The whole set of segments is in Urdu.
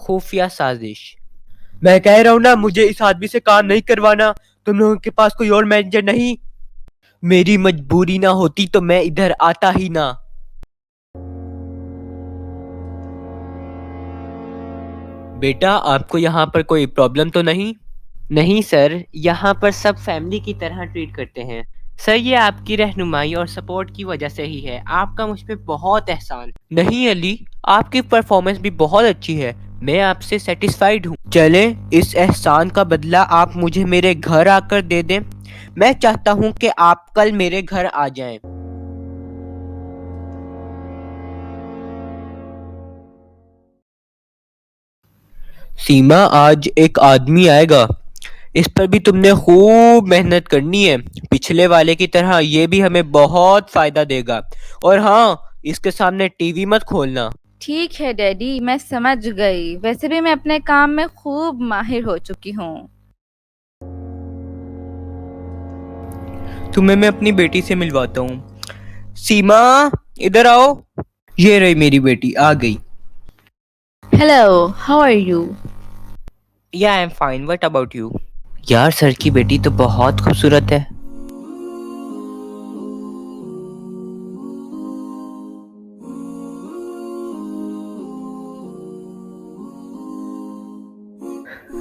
خفیہ سازش۔ میں کہہ رہا ہوں نا مجھے اس آدمی سے کام نہیں کروانا، تم لوگوں کے پاس کوئی اور مینیجر نہیں؟ میری مجبوری نہ ہوتی تو میں ادھر آتا ہی نہ۔ بیٹا آپ کو یہاں پر کوئی پرابلم تو نہیں؟ نہیں سر، یہاں پر سب فیملی کی طرح ٹریٹ کرتے ہیں۔ سر یہ آپ کی رہنمائی اور سپورٹ کی وجہ سے ہی ہے، آپ کا مجھ پہ بہت احسان۔ نہیں علی، آپ کی پرفارمنس بھی بہت اچھی ہے، میں آپ سے سیٹسفائیڈ ہوں۔ چلیں اس احسان کا بدلہ آپ مجھے میرے گھر آ کر دے دیں، میں چاہتا ہوں کہ آپ کل میرے گھر آ جائیں۔ سیما آج ایک آدمی آئے گا، اس پر بھی تم نے خوب محنت کرنی ہے، پچھلے والے کی طرح یہ بھی ہمیں بہت فائدہ دے گا، اور ہاں اس کے سامنے ٹی وی مت کھولنا۔ ٹھیک ہے ڈیڈی، میں سمجھ گئی، ویسے بھی میں اپنے کام میں خوب ماہر ہو چکی ہوں۔ تمہیں میں اپنی بیٹی سے ملواتا ہوں۔ سیما ادھر آؤ، یہ رہی میری بیٹی آ گئی۔ Hello, how are you? یا I am fine, what about you? یار سر کی بیٹی تو بہت خوبصورت ہے۔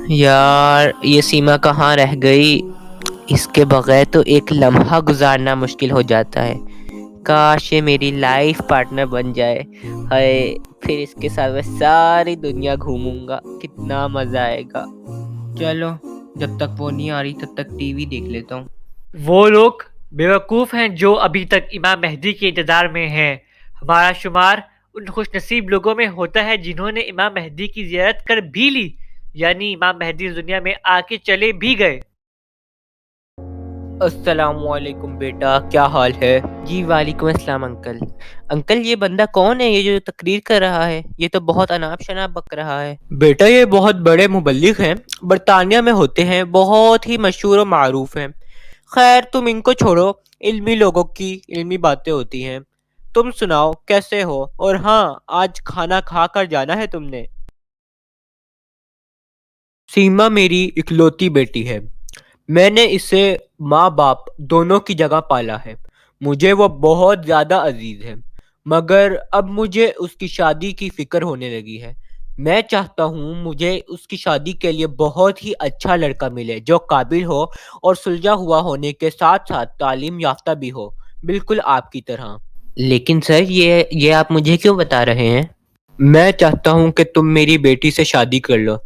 یار یہ سیما کہاں رہ گئی، اس کے بغیر تو ایک لمحہ گزارنا مشکل ہو جاتا ہے، کاش یہ میری لائف پارٹنر بن جائے، ہائے پھر اس کے ساتھ میں ساری دنیا گھوموں گا، کتنا مزہ آئے گا۔ چلو جب تک وہ نہیں آ رہی تب تک ٹی وی دیکھ لیتا ہوں۔ وہ لوگ بیوقوف ہیں جو ابھی تک امام مہدی کے انتظار میں ہیں، ہمارا شمار ان خوش نصیب لوگوں میں ہوتا ہے جنہوں نے امام مہدی کی زیارت کر بھی لی، یعنی امام مہدی اس دنیا میں آ کے چلے بھی گئے۔ السلام علیکم بیٹا، کیا حال ہے؟ جی وعلیکم السلام انکل۔ انکل یہ بندہ کون ہے، یہ جو تقریر کر رہا ہے؟ یہ تو بہت اناپ شناپ بک رہا ہے۔ بیٹا یہ بہت بڑے مبلغ ہیں، برطانیہ میں ہوتے ہیں، بہت ہی مشہور و معروف ہیں۔ خیر تم ان کو چھوڑو، علمی لوگوں کی علمی باتیں ہوتی ہیں۔ تم سناؤ کیسے ہو، اور ہاں آج کھانا کھا کر جانا ہے تم نے؟ سیما میری اکلوتی بیٹی ہے، میں نے اسے ماں باپ دونوں کی جگہ پالا ہے، مجھے وہ بہت زیادہ عزیز ہے، مگر اب مجھے اس کی شادی کی فکر ہونے لگی ہے۔ میں چاہتا ہوں مجھے اس کی شادی کے لیے بہت ہی اچھا لڑکا ملے جو قابل ہو اور سلجھا ہوا ہونے کے ساتھ ساتھ تعلیم یافتہ بھی ہو، بالکل آپ کی طرح۔ لیکن سر یہ آپ مجھے کیوں بتا رہے ہیں؟ میں چاہتا ہوں کہ تم میری بیٹی سے شادی کر لو،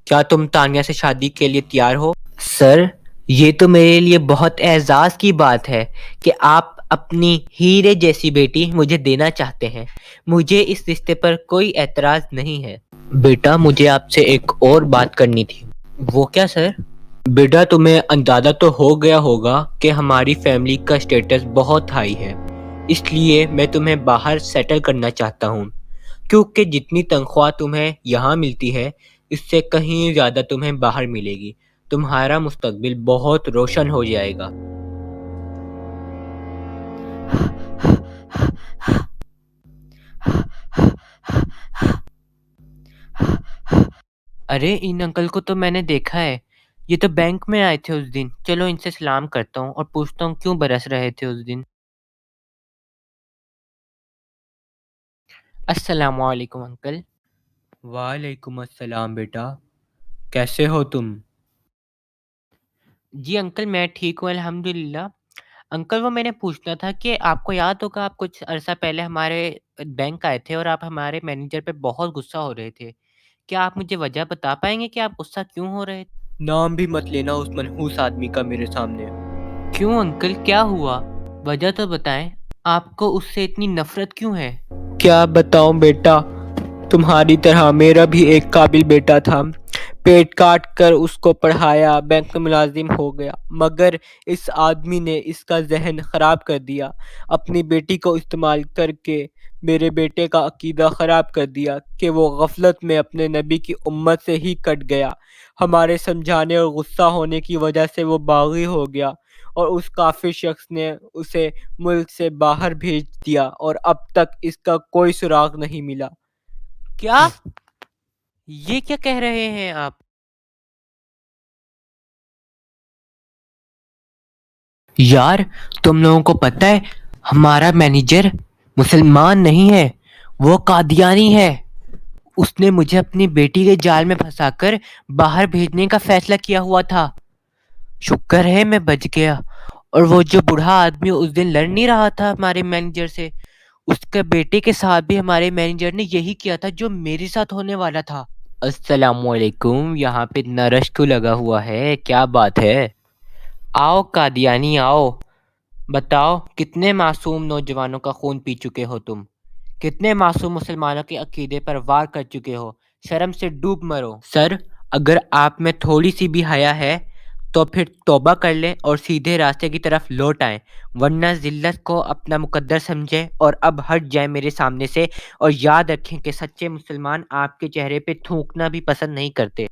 کیا تم تانیہ سے شادی کے لیے تیار ہو؟ سر یہ تو میرے لیے بہت اعزاز کی بات ہے کہ آپ اپنی ہیرے جیسی بیٹی مجھے دینا چاہتے ہیں، مجھے اس رشتے پر کوئی اعتراض نہیں ہے۔ بیٹا مجھے آپ سے ایک اور بات کرنی تھی۔ وہ کیا سر؟ بیٹا تمہیں اندازہ تو ہو گیا ہوگا کہ ہماری فیملی کا سٹیٹس بہت ہائی ہے، اس لیے میں تمہیں باہر سیٹل کرنا چاہتا ہوں، کیونکہ جتنی تنخواہ تمہیں یہاں ملتی ہے اس سے کہیں زیادہ تمہیں باہر ملے گی، تمہارا مستقبل بہت روشن ہو جائے گا۔ ارے ان انکل کو تو میں نے دیکھا ہے، یہ تو بینک میں آئے تھے اس دن، چلو ان سے سلام کرتا ہوں اور پوچھتا ہوں کیوں برس رہے تھے اس دن۔ السلام علیکم انکل۔ وعلیکم السلام بیٹا، کیسے ہو تم؟ جی انکل میں ٹھیک ہوں الحمدللہ۔ انکل وہ میں نے پوچھنا تھا کہ آپ کو یاد ہوگا آپ کچھ عرصہ پہلے ہمارے بینک آئے تھے اور آپ ہمارے مینیجر پہ بہت غصہ ہو رہے تھے، کیا آپ مجھے وجہ بتا پائیں گے کہ آپ غصہ کیوں ہو رہے تھے؟ نام بھی مت لینا اس منحوس آدمی کا میرے سامنے۔ کیوں انکل کیا ہوا، وجہ تو بتائیں، آپ کو اس سے اتنی نفرت کیوں ہے؟ کیا بتاؤں بیٹا، تمہاری طرح میرا بھی ایک قابل بیٹا تھا، پیٹ کاٹ کر اس کو پڑھایا، بینک میں ملازم ہو گیا، مگر اس آدمی نے اس کا ذہن خراب کر دیا، اپنی بیٹی کو استعمال کر کے میرے بیٹے کا عقیدہ خراب کر دیا کہ وہ غفلت میں اپنے نبی کی امت سے ہی کٹ گیا، ہمارے سمجھانے اور غصہ ہونے کی وجہ سے وہ باغی ہو گیا اور اس کافر شخص نے اسے ملک سے باہر بھیج دیا اور اب تک اس کا کوئی سراغ نہیں ملا۔ کیا؟ یہ کیا کہہ رہے ہیں آپ؟ یار تم لوگوں کو پتہ ہے ہمارا مینیجر مسلمان نہیں ہے، وہ قادیانی ہے۔ اس نے مجھے اپنی بیٹی کے جال میں پھنسا کر باہر بھیجنے کا فیصلہ کیا ہوا تھا۔ شکر ہے میں بچ گیا۔ اور وہ جو بوڑھا آدمی اس دن لڑ نہیں رہا تھا ہمارے مینیجر سے، اس کے بیٹے کے ساتھ بھی ہمارے مینیجر نے یہی کیا تھا جو میرے ساتھ ہونے والا تھا۔ السلام علیکم، یہاں پہ اتنا رش کیوں لگا ہوا ہے؟ کیا بات ہے؟ آؤ قادیانی آؤ، بتاؤ کتنے معصوم نوجوانوں کا خون پی چکے ہو تم؟ کتنے معصوم مسلمانوں کے عقیدے پر وار کر چکے ہو؟ شرم سے ڈوب مرو۔ سر، اگر آپ میں تھوڑی سی بھی حیا ہے تو پھر توبہ کر لیں اور سیدھے راستے کی طرف لوٹ آئیں، ورنہ ذلت کو اپنا مقدر سمجھیں اور اب ہٹ جائیں میرے سامنے سے، اور یاد رکھیں کہ سچے مسلمان آپ کے چہرے پہ تھوکنا بھی پسند نہیں کرتے۔